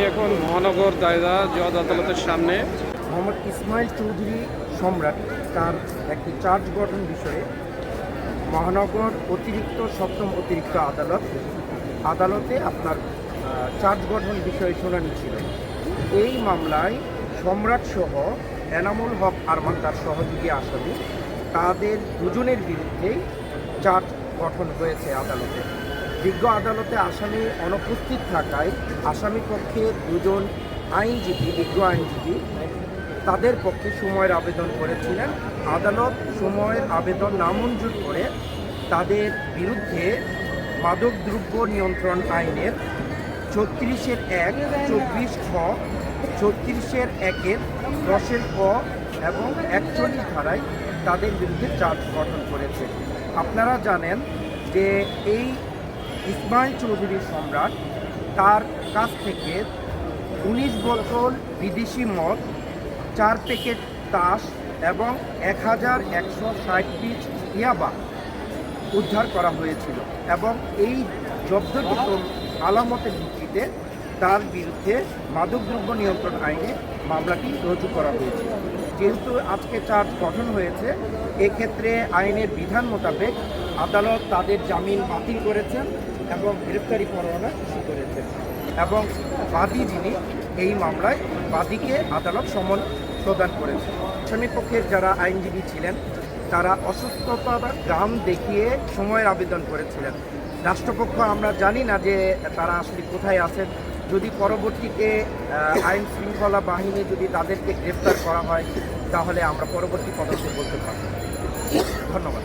এখন মহানগর দায়রা জজ আদালতের সামনে। মোহাম্মদ ইসমাইল চৌধুরী সম্রাট তার একটি চার্জ গঠন বিষয়ে মহানগর অতিরিক্ত সপ্তম অতিরিক্ত আদালতে আপনার চার্জ গঠন বিষয়ে শুনানি ছিল। এই মামলায় সম্রাট সহ এনামুল হক আরমান তার সহযোগী আসামি তাদের দুজনের বিরুদ্ধেই চার্জ গঠন হয়েছে আদালতে। বিজ্ঞ আদালতে আসামি অনুপস্থিত থাকায় আসামি পক্ষে দুজন বিজ্ঞ আইনজীবী তাদের পক্ষে সময়ের আবেদন করেছিলেন। আদালত সময়ের আবেদন নামঞ্জুর করে তাদের বিরুদ্ধে মাদকদ্রব্য নিয়ন্ত্রণ আইনের 36-1, 24 খ, 36-1 10 ক এবং 41 ধারায় তাদের বিরুদ্ধে চার্জ গঠন করেছে। আপনারা জানেন যে এই ইসমাইল চৌধুরী সম্রাট তার কাছ থেকে 19 বোতল বিদেশি মদ, 4 প্যাকেট তাস এবং 1160 পিস ইয়াবা উদ্ধার করা হয়েছিল এবং এই জব্দকৃত আলামতের ভিত্তিতে তার বিরুদ্ধে মাদকদ্রব্য নিয়ন্ত্রণ আইনে মামলাটি রুজু করা হয়েছে। যেহেতু আজকে চার্জ গঠন হয়েছে, এক্ষেত্রে আইনের বিধান মোতাবেক আদালত তাদের জামিন বাতিল করেছেন এবং গ্রেপ্তারি পরোয়ানা ইস্যু করেছেন এবং বাদী যিনি এই মামলায় বাদীকে আদালত সমন প্রদান করেছেন। আসামি পক্ষের যারা আইনজীবী ছিলেন তারা অসুস্থতার গ্রাম দেখিয়ে সময়ের আবেদন করেছিলেন। রাষ্ট্রপক্ষ আমরা জানি না যে তারা আসলে কোথায় আছেন। যদি পরবর্তীতে আইন শৃঙ্খলা বাহিনী যদি তাদেরকে গ্রেফতার করা হয় তাহলে আমরা পরবর্তী পদক্ষেপ বলতে পারব। ধন্যবাদ।